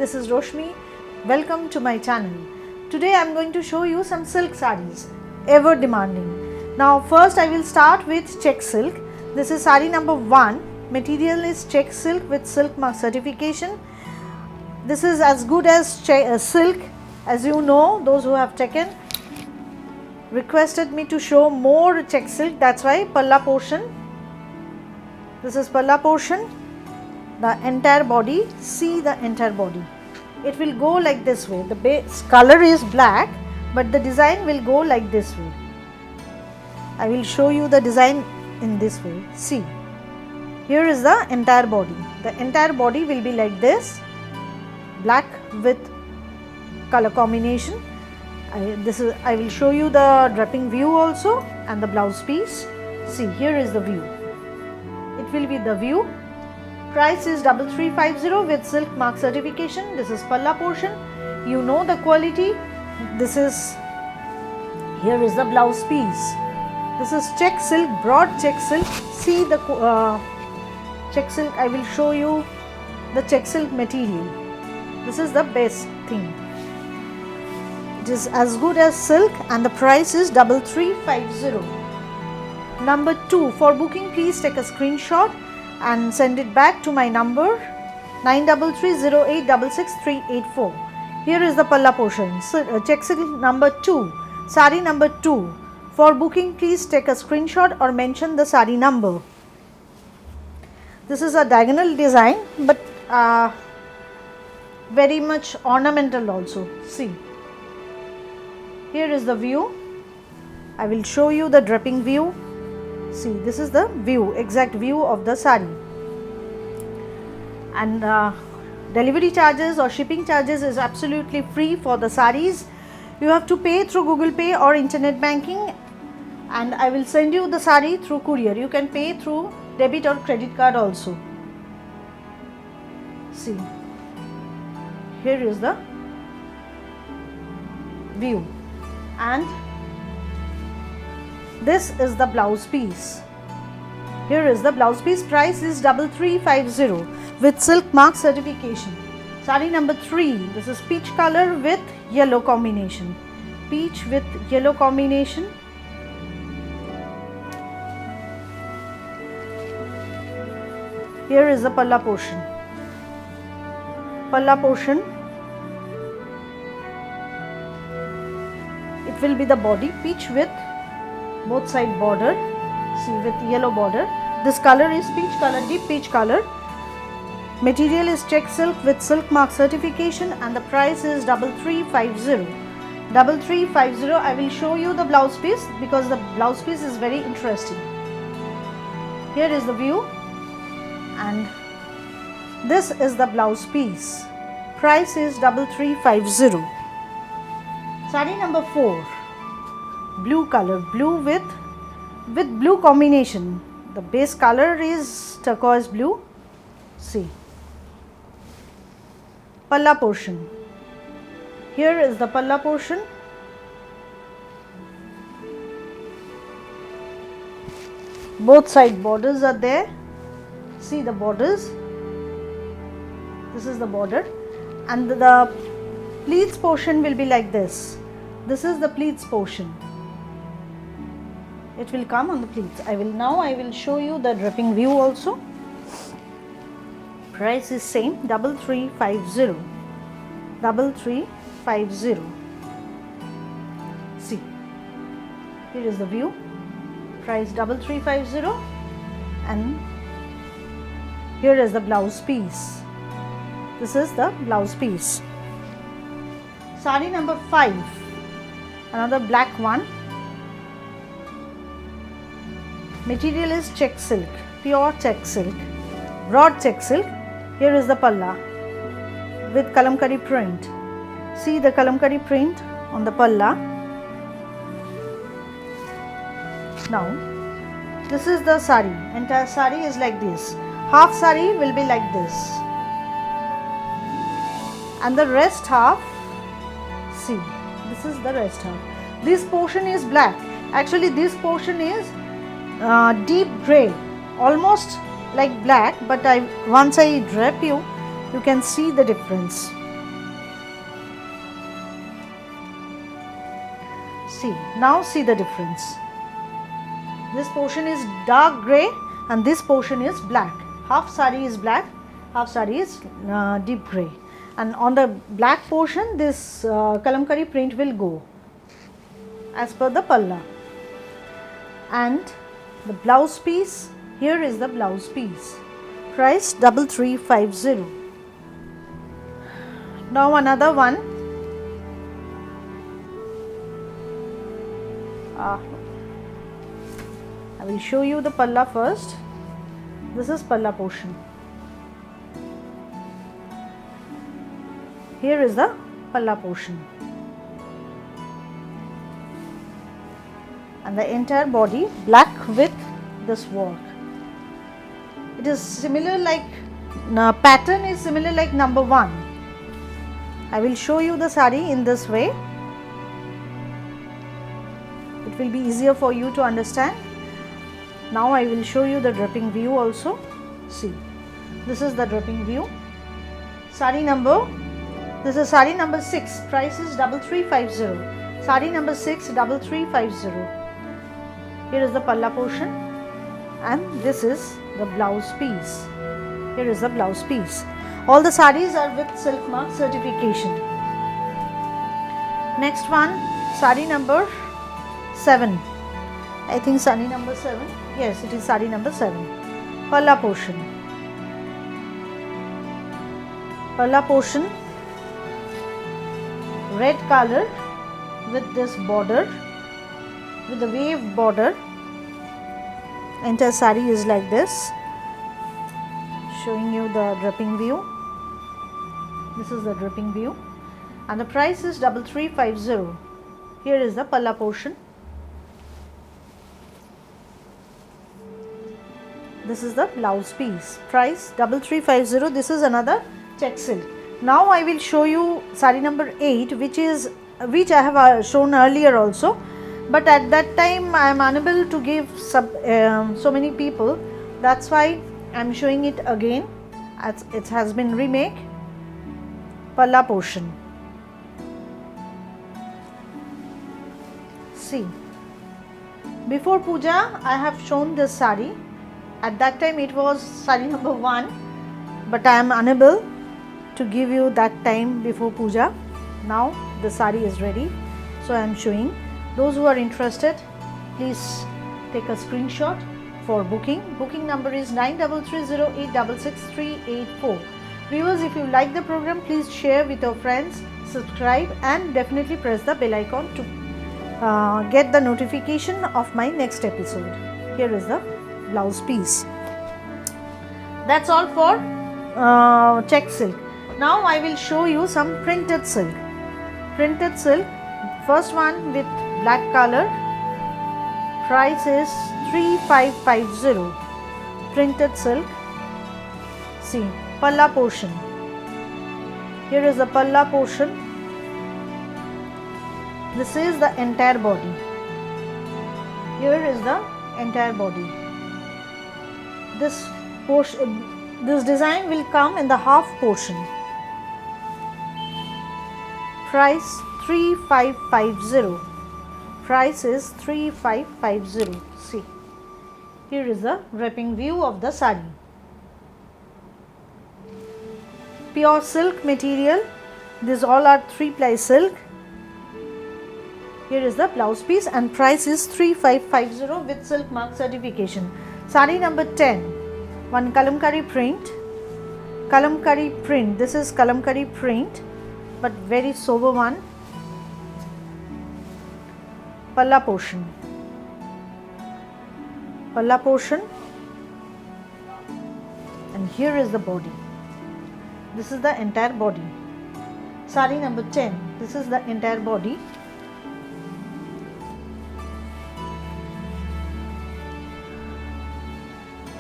this is Roshmi. Welcome to my channel. Today I am going to show you some silk sarees, ever demanding. Now first I will start with check silk. This is saree number 1. Material is check silk with silk mark certification. This is as good as silk. As you know, those who have taken requested me to show more check silk. That's why palla portion. This is palla portion. The entire body, see the entire body. It will go like this way. The base color is black, but the design will go like this way. I will show you the design in this way. See, here is the entire body. The entire body will be like this, black with color combination. I will show you the draping view also and the blouse piece. See, here is the view. It will be the view. Price is 3350 with silk mark certification. This is palla portion. You know the quality. Here is the blouse piece. This is check silk, broad check silk. See the check silk. I will show you the check silk material. This is the best thing. It is as good as silk and the price is 3350. Number 2. For booking, please take a screenshot and send it back to my number 9330866384. Here is the palla portion. Check silk number 2, saree number 2. For booking, please take a screenshot or mention the saree number. This is a diagonal design, but very much ornamental also. See, here is the view. I will show you the draping view. See, this is the view, exact view of the saree. And delivery charges or shipping charges is absolutely free for the sarees. You have to pay through Google Pay or internet banking, and I will send you the saree through courier. You can pay through debit or credit card also. See, here is the view, and this is the blouse piece. Here is the blouse piece. Price is 3350 with silk mark certification. Saree number 3. This is peach color with yellow combination. Peach with yellow combination. Here is the palla portion. Palla portion. It will be the body, peach with both side border. See, with yellow border. This color is peach color, deep peach color. Material is check silk with silk mark certification and the price is 3350. 3350. I will show you the blouse piece because the blouse piece is very interesting. Here is the view and this is the blouse piece. Price is 3350. Saree number 4. Blue color, blue with blue combination. The base color is turquoise blue. See, palla portion. Here is the palla portion. Both side borders are there. See the borders. This is the border, and the pleats portion will be like this. This is the pleats portion. It will come on the pleats. I will show you the draping view also. Price is same, 3350. 3350. See, here is the view. Price 3350 and here is the blouse piece. This is the blouse piece. Saree number 5. Another black one. Material is check silk, pure check silk, broad check silk. Here is the palla with kalamkari print. See the kalamkari print on the palla. Now, this is the saree. Entire saree is like this. Half saree will be like this. And the rest half, see, this is the rest half. This portion is black. Actually, this portion is deep grey, almost like black, but once I drape you can see the difference. See, now see the difference. This portion is dark grey and this portion is black. Half sari is black, half sari is deep grey. And on the black portion, this kalamkari print will go as per the palla. And the blouse piece, here is the blouse piece. Price 3350. Now another one. I will show you the palla first. This is palla portion. Here is the palla portion. And the entire body black with this work. It is similar like, pattern is similar like number 1. I will show you the sari in this way. It will be easier for you to understand. Now I will show you the draping view also. See, this is the draping view. Sari number, this is sari number 6, price is 3350. Sari number 6, 3350. Here is the palla portion and this is the blouse piece. Here is the blouse piece. All the saris are with silk mark certification. Next one, sari number 7. I think sari number 7. Yes, it is sari number 7. Palla portion. Palla portion, red color with this border, with the wave border. Entire sari is like this. Showing you the draping view. This is the draping view. And the price is 3350. Here is the palla portion. This is the blouse piece. Price 3350. This is another check silk. Now I will show you sari number 8, which I have shown earlier also. But at that time I am unable to give so many people. That's why I am showing it again. It has been remake. Palla portion. See, before puja I have shown this sari. At that time it was sari number 1, but I am unable to give you that time before puja. Now the sari is ready, so I am showing. Those who are interested, please take a screenshot for booking. Booking number is 9330866384. Viewers, if you like the program, please share with your friends, subscribe and definitely press the bell icon to get the notification of my next episode. Here is the blouse piece. That's all for check silk. Now I will show you some printed silk. Printed silk, first one with black color, price is 3550. Printed silk. See, palla portion. Here is the palla portion. This is the entire body. Here is the entire body. This portion, this design will come in the half portion. Price 3550. Price is 3550. See, here is the wrapping view of the sari. Pure silk material. These all are 3-ply silk. Here is the blouse piece and price is 3550 with silk mark certification. Sari number 10. One kalamkari print. Kalamkari print. This is kalamkari print, but very sober one. Palla portion. Palla portion. And here is the body. This is the entire body. Sari number 10. This is the entire body.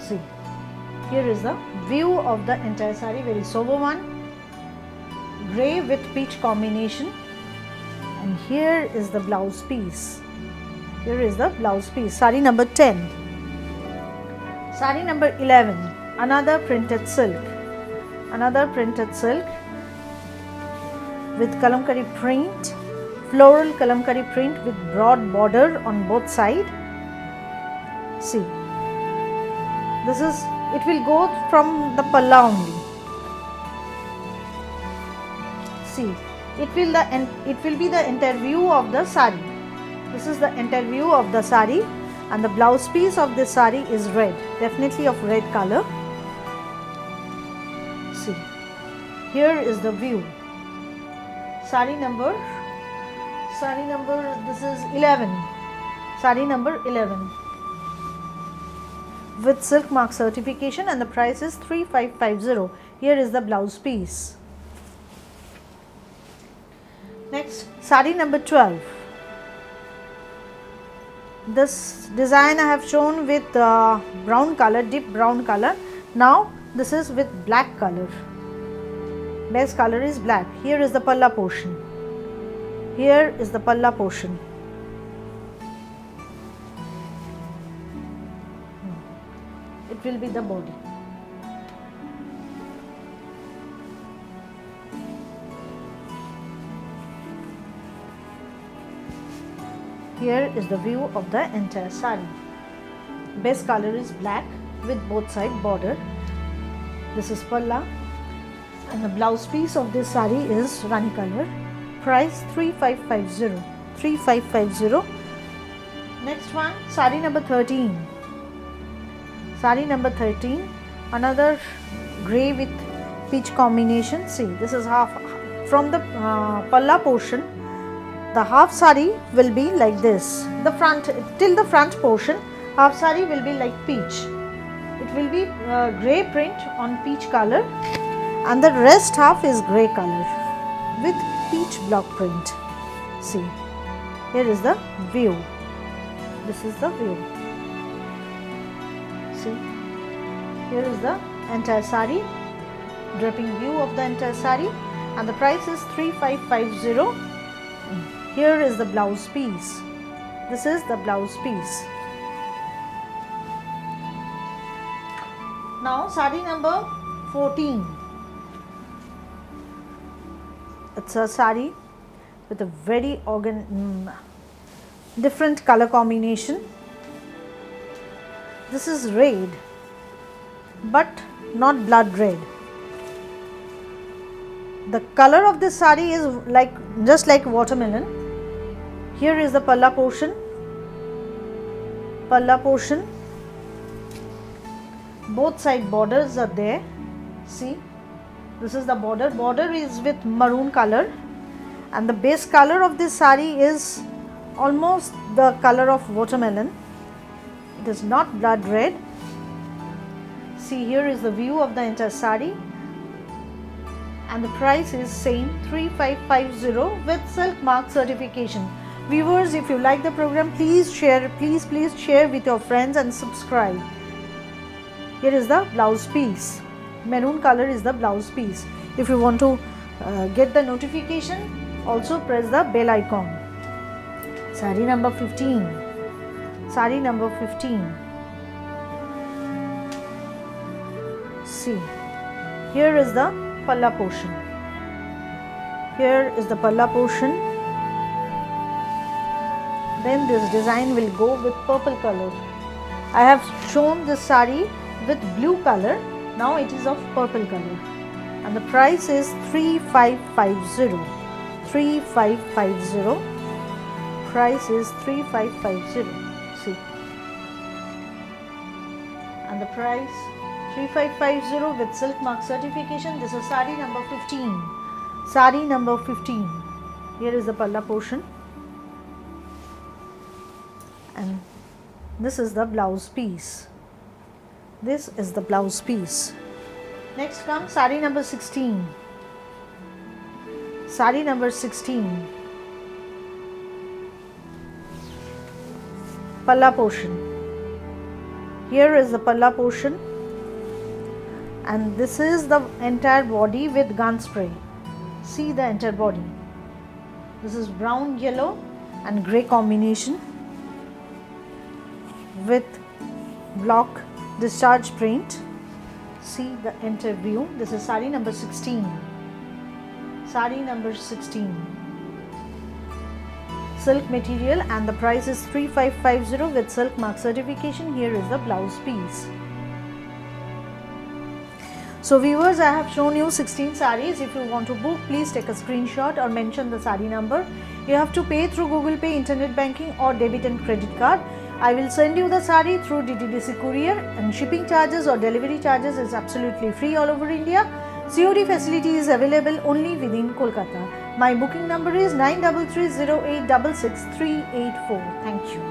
See, here is the view of the entire sari, very sober one, grey with peach combination, and here is the blouse piece. Here is the blouse piece. Sari number 10. Sari number 11. Another printed silk. Another printed silk with kalamkari print, floral kalamkari print with broad border on both sides. See, this is, it will go from the palla only. See, it will be the entire view of the sari. This is the entire view of the sari, and the blouse piece of this sari is red, definitely of red color. See, here is the view. Sari number, this is 11. Sari number 11 with silk mark certification, and the price is 3550. Here is the blouse piece. Next, sari number 12. This design I have shown with brown color, deep brown color. Now this is with black color. Base color is black. Here is the palla portion. Here is the palla portion. It will be the body. Here is the view of the entire sari. Base color is black with both side border. This is palla, and the blouse piece of this sari is rani color. Price 3550. 3550. Next one, sari number 13. Sari number 13, another grey with peach combination. See, this is half from the palla portion. The half sari will be like this. The front, till the front portion, half sari will be like peach. It will be grey print on peach color, and the rest half is grey color with peach block print. See, here is the view. This is the view. See, here is the entire sari, draping view of the entire sari, and the price is 3550. Here is the blouse piece. This is the blouse piece. Now sari number 14. It's a sari with a very different color combination. This is red, but not blood red. The color of this sari is just like watermelon. Here is the palla portion. Palla portion. Both side borders are there. See, this is the border. Border is with maroon color, and the base color of this sari is almost the color of watermelon. It is not blood red. See, here is the view of the entire sari, and the price is same 3550 with silk mark certification. Viewers, if you like the program, please share, please share with your friends and subscribe. Here is the blouse piece. Maroon color is the blouse piece. If you want to get the notification, also press the bell icon. Sari number 15. Sari number 15. See, here is the palla portion. Here is the palla portion. Then this design will go with purple color. I have shown this sari with blue color. Now it is of purple color, and the price is 3550. 3550. Price is 3550. See, and the price 3550 with silk mark certification. This is sari number 15. Sari number 15. Here is the palla portion, and this is the blouse piece. This is the blouse piece. Next comes sari number 16. Sari number 16. Palla portion. Here is the palla portion, and this is the entire body with gun spray. See the entire body. This is brown, yellow and grey combination with block discharge print. See the entire view. This is sari number 16. Sari number 16. silk material and the price is 3550 with silk mark certification. Here is the blouse piece. So viewers, I have shown you 16 sarees. If you want to book, please take a screenshot or mention the saree number. You have to pay through Google Pay, internet banking or debit and credit card. I will send you the saree through DTDC courier, and shipping charges or delivery charges is absolutely free all over India. COD facility is available only within Kolkata. My booking number is 9330866384. Thank you.